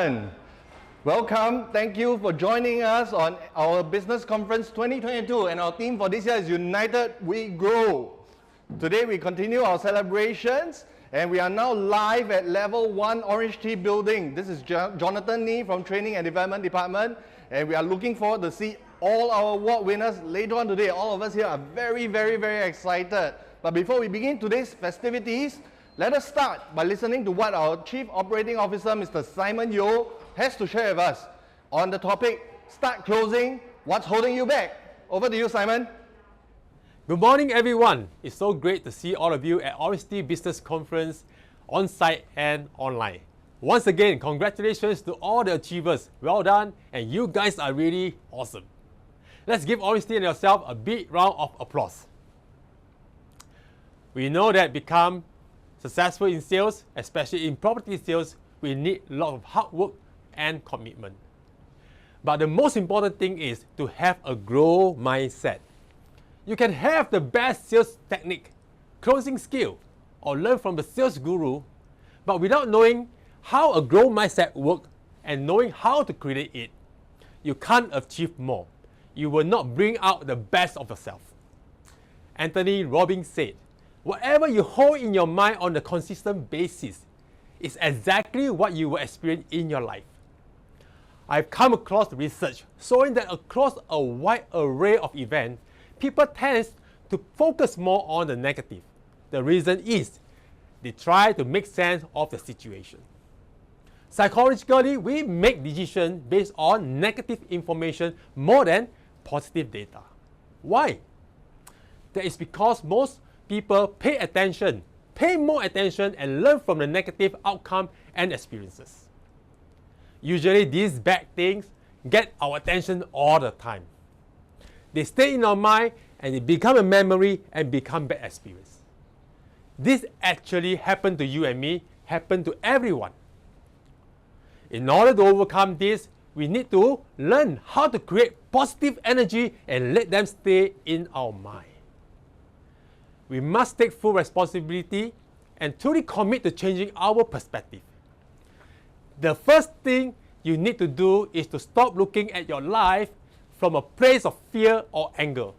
everyone. Welcome. Thank you for joining us on our Business Conference 2022, and our theme for this year is United We Grow. Today we continue our celebrations, and we are now live at Level 1 Orange Tea Building. This is Jonathan Nee from Training and Development Department, and we are looking forward to see all our award winners later on today. All of us here are very excited. But before we begin today's festivities, let us start by listening to what our Chief Operating Officer, Mr. Simon Yeo, has to share with us on the topic, Start Closing, What's Holding You Back? Over to you, Simon. Good morning, everyone. It's so great to see all of you at Orange Tea Business Conference, on-site and online. Once again, congratulations to all the achievers. Well done, and you guys are really awesome. Let's give Orange Tea and yourself a big round of applause. We know that become successful in sales, especially in property sales, we need a lot of hard work and commitment. But the most important thing is to have a grow mindset. You can have the best sales technique, closing skill, or learn from the sales guru, but without knowing how a grow mindset works and knowing how to create it, you can't achieve more. You will not bring out the best of yourself. Anthony Robbins said, whatever you hold in your mind on a consistent basis is exactly what you will experience in your life. I've come across research showing that across a wide array of events, people tend to focus more on the negative. The reason is they try to make sense of the situation. Psychologically, we make decisions based on negative information more than positive data. Why? That is because most people pay more attention and learn from the negative outcome and experiences. Usually these bad things get our attention all the time. They stay in our mind and they become a memory and become bad experience. This actually happened to you and me, happened to everyone. In order to overcome this, we need to learn how to create positive energy and let them stay in our mind. We must take full responsibility and truly commit to changing our perspective. The first thing you need to do is to stop looking at your life from a place of fear or anger.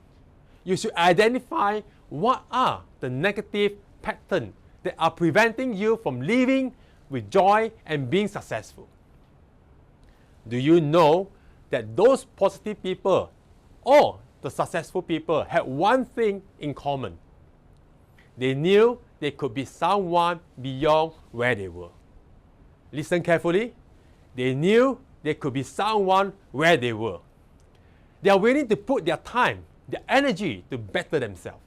You should identify what are the negative patterns that are preventing you from living with joy and being successful. Do you know that those positive people or the successful people had one thing in common? They knew they could be someone beyond where they were. Listen carefully. They knew they could be someone where they were. They are willing to put their time, their energy to better themselves.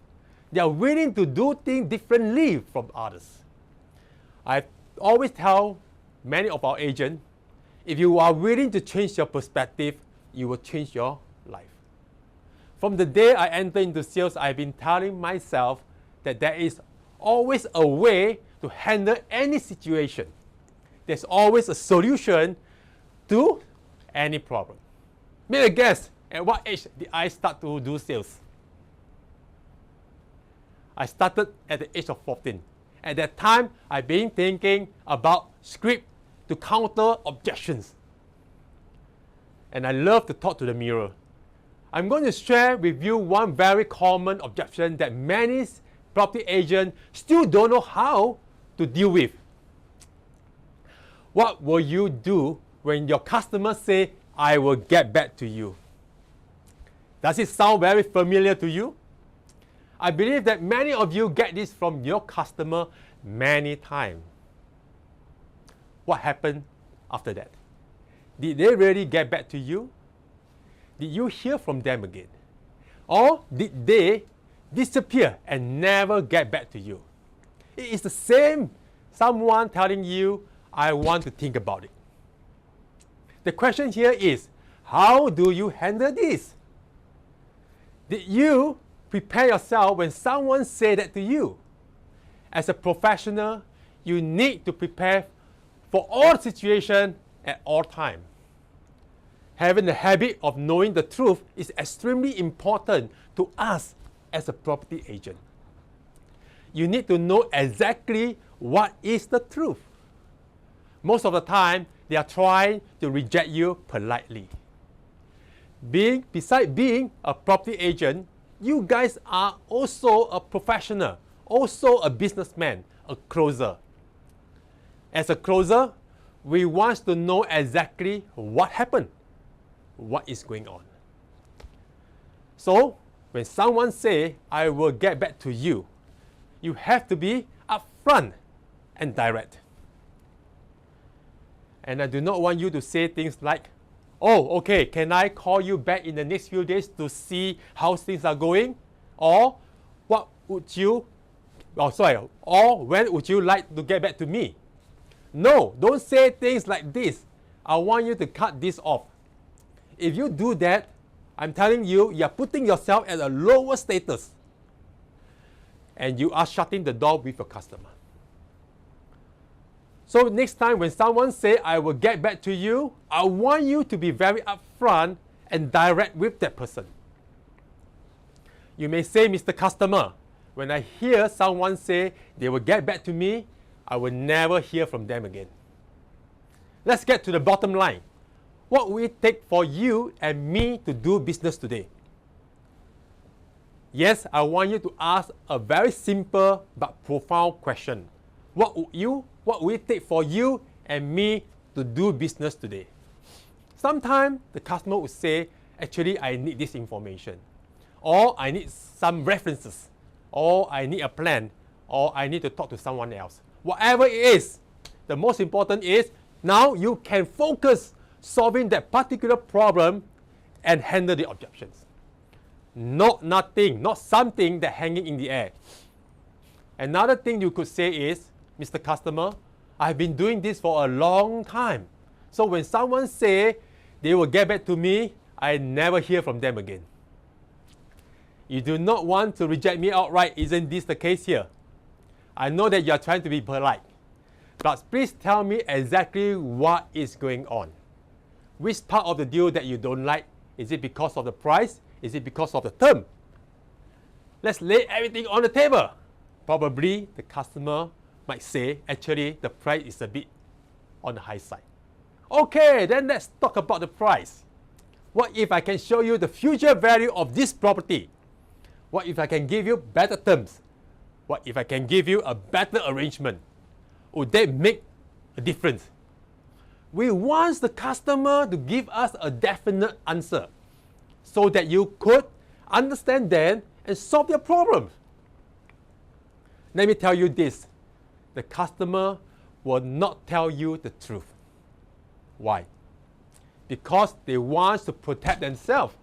They are willing to do things differently from others. I always tell many of our agents, if you are willing to change your perspective, you will change your life. From the day I entered into sales, I've been telling myself that there is always a way to handle any situation. There's always a solution to any problem. Make a guess, at what age did I start to do sales? I started at the age of 14. At that time, I've been thinking about script to counter objections. And I love to talk to the mirror. I'm going to share with you one very common objection that many property agents still don't know how to deal with. What will you do when your customers say, I will get back to you? Does it sound very familiar to you? I believe that many of you get this from your customer many times. What happened after that? Did they really get back to you? Did you hear from them again? Or did they disappear and never get back to you? It is the same someone telling you, I want to think about it. The question here is, how do you handle this? Did you prepare yourself when someone said that to you? As a professional, you need to prepare for all situations at all times. Having the habit of knowing the truth is extremely important to us as a property agent. You need to know exactly what is the truth. most of the time, they are trying to reject you politely. Besides being a property agent, you guys are also a professional, also a businessman, a closer. As a closer, we want to know exactly what happened, what is going on. So, when someone say, I will get back to you, you have to be upfront and direct. And I do not want you to say things like, oh, okay, can I call you back in the next few days to see how things are going? Or or when would you like to get back to me? No, don't say things like this. I want you to cut this off. If you do that, I'm telling you, you're putting yourself at a lower status. And you are shutting the door with your customer. So next time when someone say, I will get back to you, I want you to be very upfront and direct with that person. You may say, Mr. Customer, when I hear someone say they will get back to me, I will never hear from them again. Let's get to the bottom line. What will it take for you and me to do business today? Yes, I want you to ask a very simple but profound question. What will it take for you and me to do business today? Sometimes the customer would say, actually, I need this information. Or I need some references. Or I need a plan. Or I need to talk to someone else. Whatever it is, the most important is now you can focus solving that particular problem and handle the objections. Not something that hanging in the air. Another thing you could say is, Mr. Customer, I've been doing this for a long time. So when someone say they will get back to me, I never hear from them again. You do not want to reject me outright, isn't this the case here? I know that you are trying to be polite, but please tell me exactly what is going on. Which part of the deal that you don't like? Is it because of the price? Is it because of the term? Let's lay everything on the table. Probably the customer might say, actually, the price is a bit on the high side. Okay, then let's talk about the price. What if I can show you the future value of this property? What if I can give you better terms? What if I can give you a better arrangement? Would that make a difference? We want the customer to give us a definite answer so that you could understand them and solve their problems. Let me tell you this. The customer will not tell you the truth. Why? Because they want to protect themselves.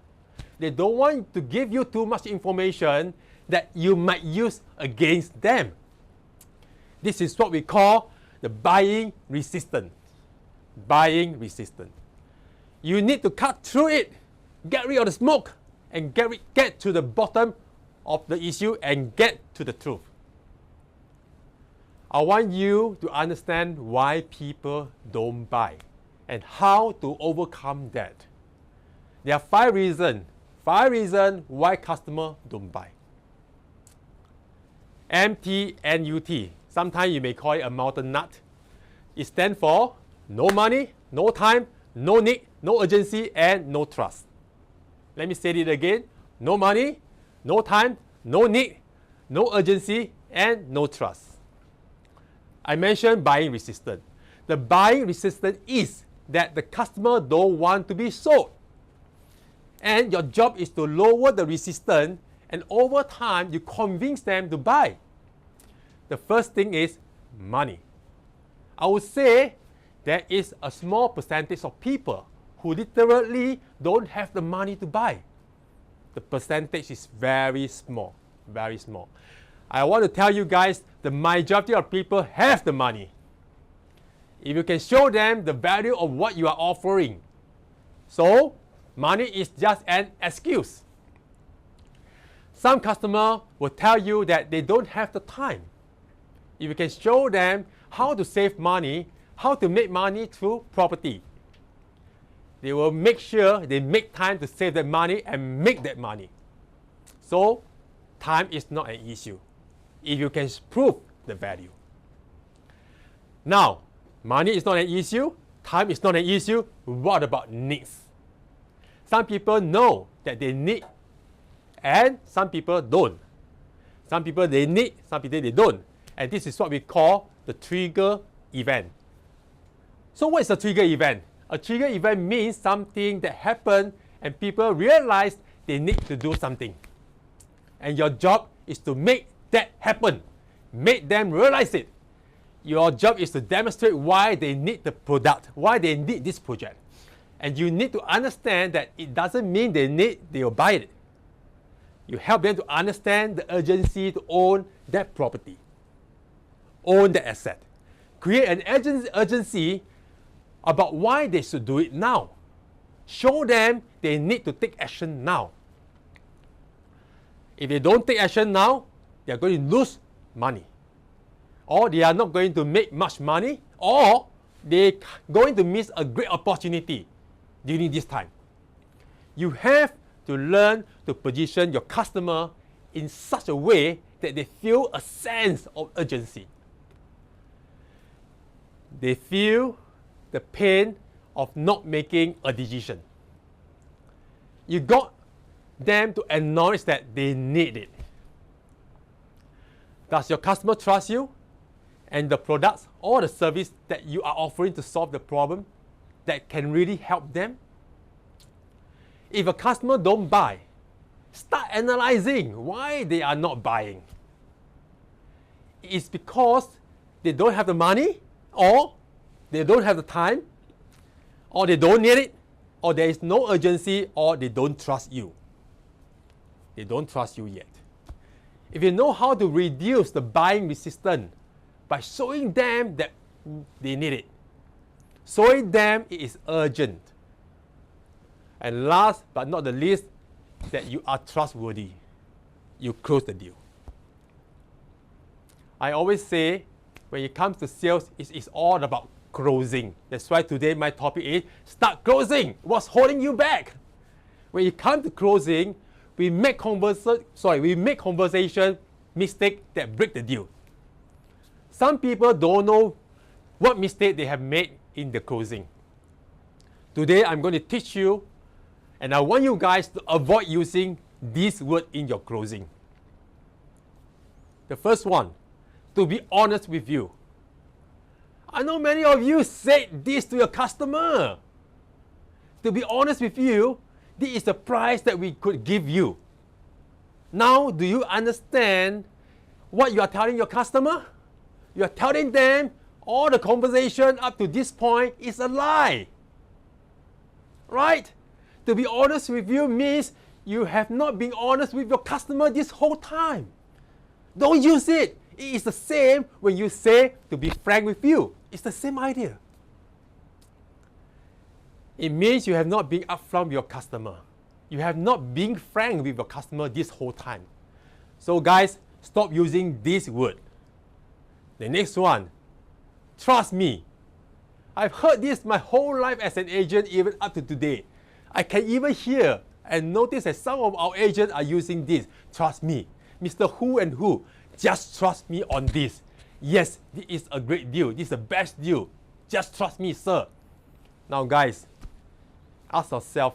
They don't want to give you too much information that you might use against them. This is what we call the buying resistance. Buying resistance. You need to cut through it, get rid of the smoke, and get to the bottom of the issue and get to the truth. I want you to understand why people don't buy and how to overcome that. There are 5 reasons why customers don't buy. MTNUT. Sometimes you may call it a mountain nut. It stands for no money, no time, no need, no urgency, and no trust. Let me say it again. No money, no time, no need, no urgency, and no trust. I mentioned buying resistance. The buying resistance is that the customer don't want to be sold. And your job is to lower the resistance, and over time you convince them to buy. The first thing is money. I would say there is a small percentage of people who literally don't have the money to buy. The percentage is very small, very small. I want to tell you guys, the majority of people have the money. If you can show them the value of what you are offering. So, money is just an excuse. Some customers will tell you that they don't have the time. If you can show them how to save money, how to make money through property, they will make sure they make time to save that money and make that money. So, time is not an issue if you can prove the value. Now, Money is not an issue. Time is not an issue. What about needs? Some people know that they need, and some people don't. Some people they need, some people they don't. And this is what we call the trigger event. So what is a trigger event? A trigger event means something that happened and people realize they need to do something. And your job is to make that happen. Make them realize it. Your job is to demonstrate why they need the product, why they need this project. And you need to understand that it doesn't mean they'll buy it. You help them to understand the urgency to own that property, own the asset. Create an urgency about why they should do it now. Show them they need to take action now. If they don't take action now, they are going to lose money. Or they are not going to make much money, or they're going to miss a great opportunity during this time. You have to learn to position your customer in such a way that they feel a sense of urgency. They feel the pain of not making a decision. You got them to acknowledge that they need it. Does your customer trust you and the products or the service that you are offering to solve the problem that can really help them? If a customer don't buy, start analyzing why they are not buying. It's because they don't have the money, or they don't have the time, or they don't need it, or there is no urgency, or they don't trust you. They don't trust you yet. If you know how to reduce the buying resistance by showing them that they need it, showing them it is urgent, and last but not the least, that you are trustworthy, you close the deal. I always say, when it comes to sales, it's all about closing. That's why today my topic is start closing. What's holding you back? When it comes to closing, we make conversation mistake that break the deal. Some people don't know what mistake they have made in the closing. Today I'm going to teach you, and I want you guys to avoid using this word in your closing. The first one, to be honest with you. I know many of you said this to your customer. To be honest with you, this is the price that we could give you. Now, do you understand what you are telling your customer? You are telling them all the conversation up to this point is a lie. Right? To be honest with you means you have not been honest with your customer this whole time. Don't use it. It is the same when you say to be frank with you. It's the same idea. It means you have not been upfront with your customer. You have not been frank with your customer this whole time. So guys, stop using this word. The next one, trust me. I've heard this my whole life as an agent, even up to today. I can even hear and notice that some of our agents are using this. Trust me. Mr. Who and Who, just trust me on this. Yes, this is a great deal. This is the best deal. Just trust me, sir. Now guys, ask yourself,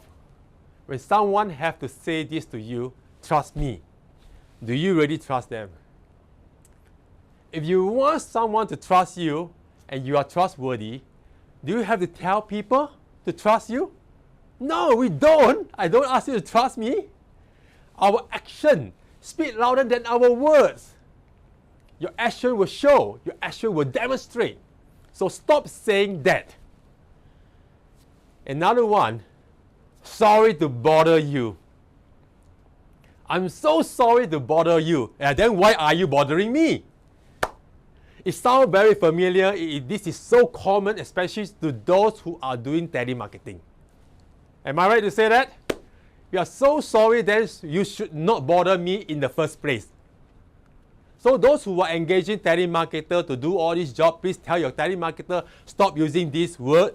when someone have to say this to you, trust me, do you really trust them? If you want someone to trust you and you are trustworthy, do you have to tell people to trust you? No, we don't. I don't ask you to trust me. Our action speak louder than our words. Your action will show. Your action will demonstrate. So stop saying that. Another one, sorry to bother you. I'm so sorry to bother you. And then why are you bothering me? It sounds very familiar. This is so common, especially to those who are doing telemarketing. Am I right to say that? We are so sorry that you should not bother me in the first place. So those who are engaging telemarketer to do all this job, please tell your telemarketer, stop using this word,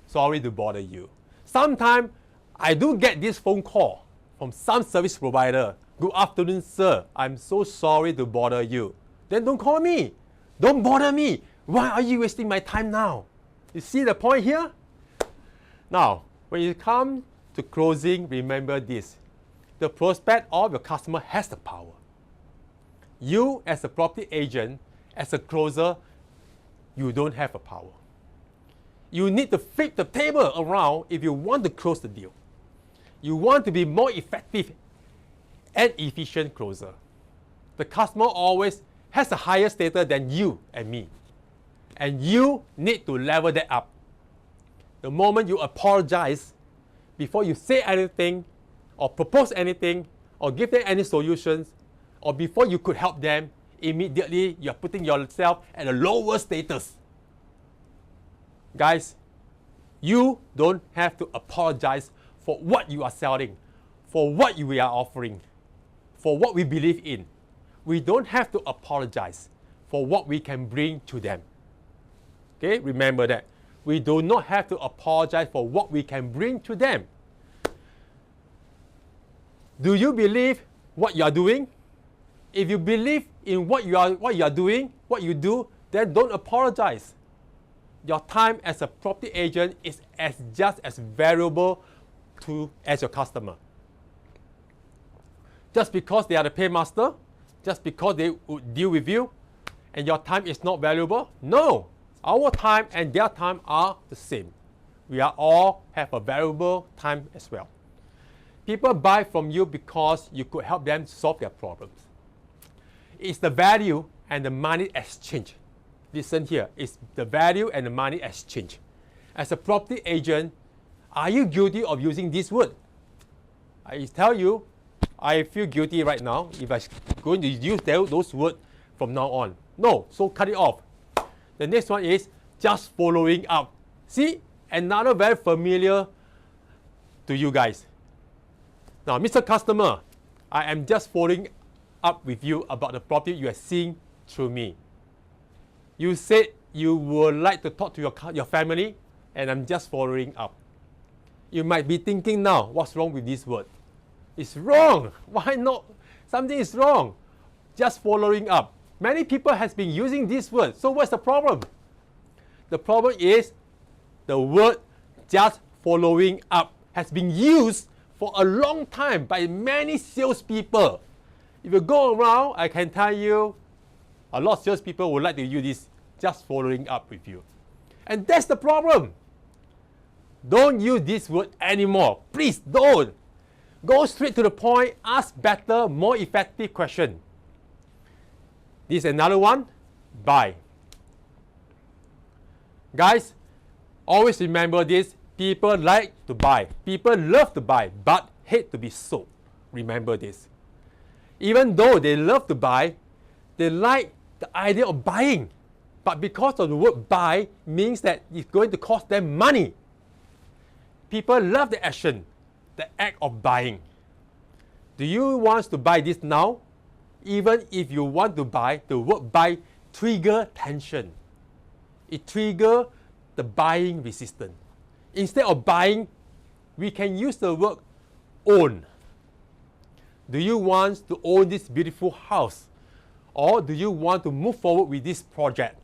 sorry to bother you. Sometimes I do get this phone call from some service provider. Good afternoon, sir. I'm so sorry to bother you. Then don't call me. Don't bother me. Why are you wasting my time now? You see the point here? Now, when you come to closing, remember this. The prospect or your customer has the power. You as a property agent, as a closer, you don't have a power. You need to flip the table around if you want to close the deal. You want to be more effective and efficient closer. The customer always has a higher status than you and me. And you need to level that up. The moment you apologize before you say anything or propose anything or give them any solutions or before you could help them, immediately you're putting yourself at a lower status. Guys, you don't have to apologize for what you are selling, for what we are offering, for what we believe in. We don't have to apologize for what we can bring to them. Okay, remember that. We do not have to apologize for what we can bring to them. Do you believe what you are doing? If you believe in what you are doing, what you do, then don't apologize. Your time as a property agent is just as valuable as your customer. Just because they are the paymaster, just because they would deal with you, and your time is not valuable? No. Our time and their time are the same. We are all have a valuable time as well. People buy from you because you could help them solve their problems. It's the value and the money exchange. Listen here, it's the value and the money exchange. As a property agent, are you guilty of using this word? I tell you, I feel guilty right now if I'm going to use those words from now on. No, so cut it off. The next one is just following up. See, another very familiar to you guys. Now, Mr. Customer, I am just following up with you about the property you are seeing through me. You said you would like to talk to your family, and I'm just following up. You might be thinking now, what's wrong with this word? It's wrong. Why not? Something is wrong. Just following up. Many people has been using this word. So what's the problem? The problem is the word just following up has been used for a long time by many salespeople. If you go around, I can tell you, a lot of salespeople would like to use this, just following up with you. And that's the problem. Don't use this word anymore. Please don't. Go straight to the point, ask better, more effective question. This is another one, buy. Guys, always remember this, people like to buy. People love to buy, but hate to be sold. Remember this. Even though they love to buy, they like the idea of buying. But because of the word buy means that it's going to cost them money. People love the action, the act of buying. Do you want to buy this now? Even if you want to buy, the word buy trigger tension. It triggers the buying resistance. Instead of buying, we can use the word own. Do you want to own this beautiful house? Or do you want to move forward with this project?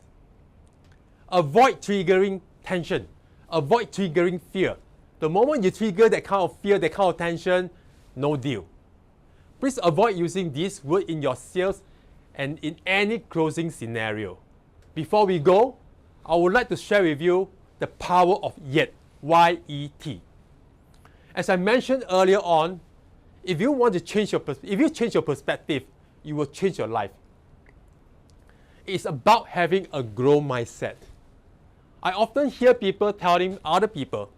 Avoid triggering tension. Avoid triggering fear. The moment you trigger that kind of fear, that kind of tension, no deal. Please avoid using this word in your sales and in any closing scenario. Before we go, I would like to share with you the power of yet, Y-E-T. As I mentioned earlier on, if you want to change your perspective, you will change your life. It's about having a growth mindset. I often hear people telling other people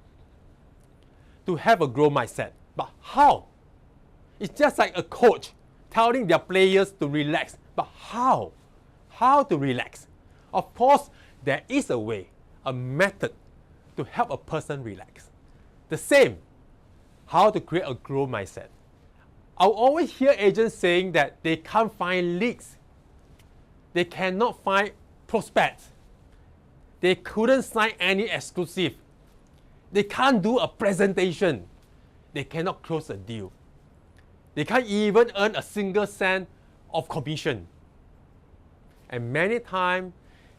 to have a growth mindset. But how? It's just like a coach telling their players to relax. But how? How to relax? Of course, there is a way, a method to help a person relax. The same, how to create a growth mindset. I'll always hear agents saying that they can't find leads. They cannot find prospects. They couldn't sign any exclusive. They can't do a presentation. They cannot close a deal. They can't even earn a single cent of commission. And many times,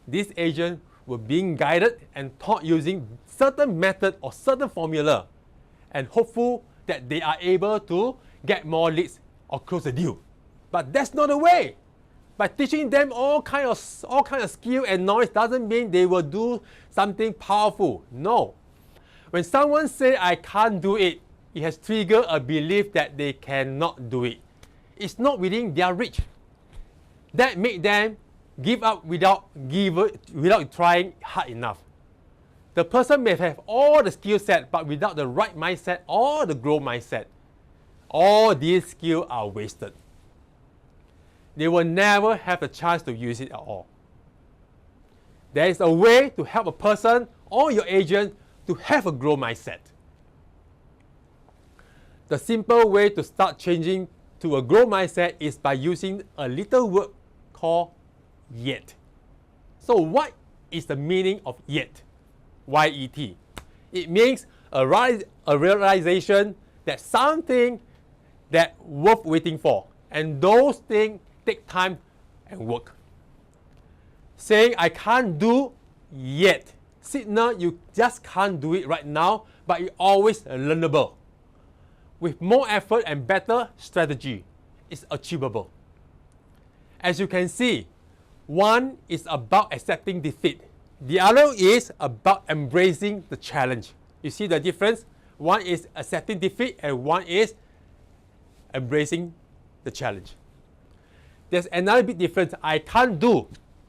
these agents were being guided and taught using certain method or certain formula, and hopeful that they are able to get more leads or close a deal. But that's not the way. By teaching them all kind of skill and knowledge doesn't mean they will do something powerful. No. When someone say I can't do it, it has triggered a belief that they cannot do it. It's not within their reach. That make them give up without trying hard enough. The person may have all the skill set, but without the right mindset or the growth mindset, all these skills are wasted. They will never have a chance to use it at all. There is a way to help a person or your agent to have a growth mindset. The simple way to start changing to a growth mindset is by using a little word called yet. So what is the meaning of yet? Y-E-T. It means a realization that something that worth waiting for, and those things take time and work. Saying I can't do yet signal you just can't do it right now, but it's always learnable. With more effort and better strategy, it's achievable. As you can see, one is about accepting defeat. The other is about embracing the challenge. You see the difference? One is accepting defeat and one is embracing the challenge. There's another big difference. I can't do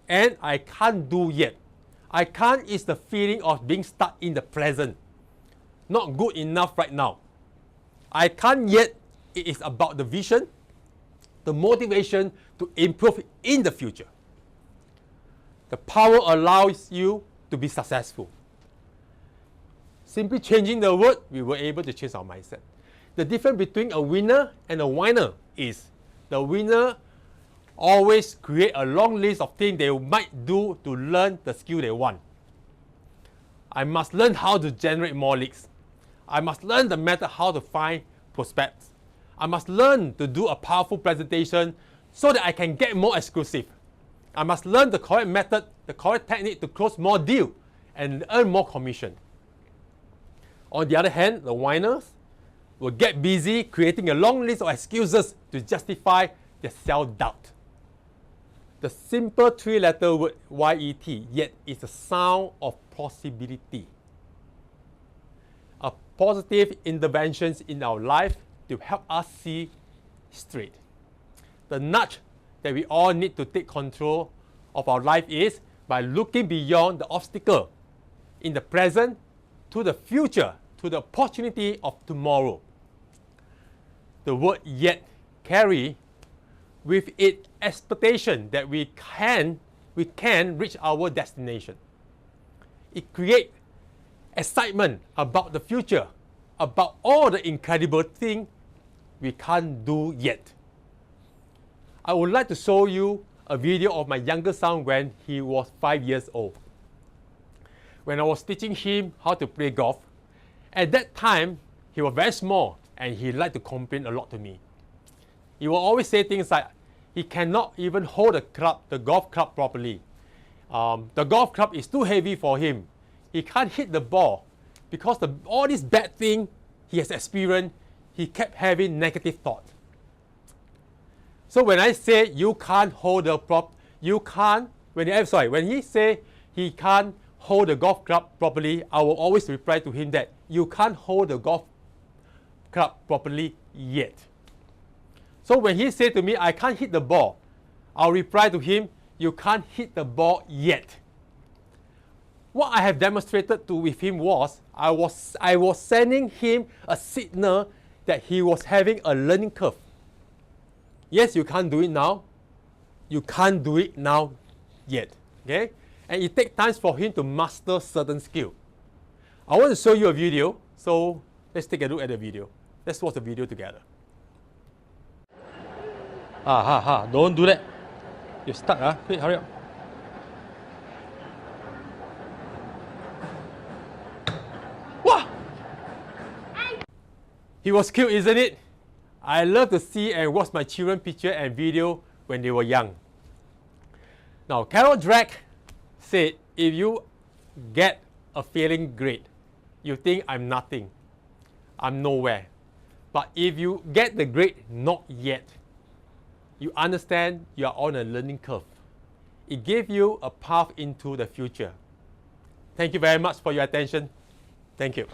and I can't do yet. I can't is the feeling of being stuck in the present. Not good enough right now. I can't yet, it is about the vision, the motivation to improve in the future. The power allows you to be successful. Simply changing the word, we were able to change our mindset. The difference between a winner and a whiner is the winner always create a long list of things they might do to learn the skill they want. I must learn how to generate more leads. I must learn the method how to find prospects. I must learn to do a powerful presentation so that I can get more exclusive. I must learn the correct method, the correct technique to close more deals and earn more commission. On the other hand, the whiners will get busy creating a long list of excuses to justify their self-doubt. The simple three-letter word Y-E-T, yet is a sound of possibility. A positive interventions in our life to help us see straight. The nudge that we all need to take control of our life is by looking beyond the obstacle in the present to the future, to the opportunity of tomorrow. The word yet carry with it expectation that we can reach our destination. It creates excitement about the future, about all the incredible things we can't do yet. I would like to show you a video of my younger son when he was 5 years old. When I was teaching him how to play golf, at that time he was very small and he liked to complain a lot to me. He will always say things like he cannot even hold the golf club properly. The golf club is too heavy for him. He can't hit the ball because all these bad things he has experienced, he kept having negative thoughts. So when I say you can't hold the when he say he can't hold the golf club properly, I will always reply to him that you can't hold the golf club properly yet. So when he said to me, I can't hit the ball, I'll reply to him, you can't hit the ball yet. What I have demonstrated with him was, I was sending him a signal that he was having a learning curve. Yes, you can't do it now. You can't do it now yet. Okay? And it takes time for him to master certain skill. I want to show you a video, so let's take a look at the video. Let's watch the video together. Don't do that. You're stuck, huh? Quick, hurry up. Wah! He was cute, isn't it? I love to see and watch my children picture and video when they were young. Now, Carol Drake said, If you get a failing grade, you think I'm nothing, I'm nowhere. But if you get the grade not yet, you understand you are on a learning curve. It gives you a path into the future. Thank you very much for your attention. Thank you.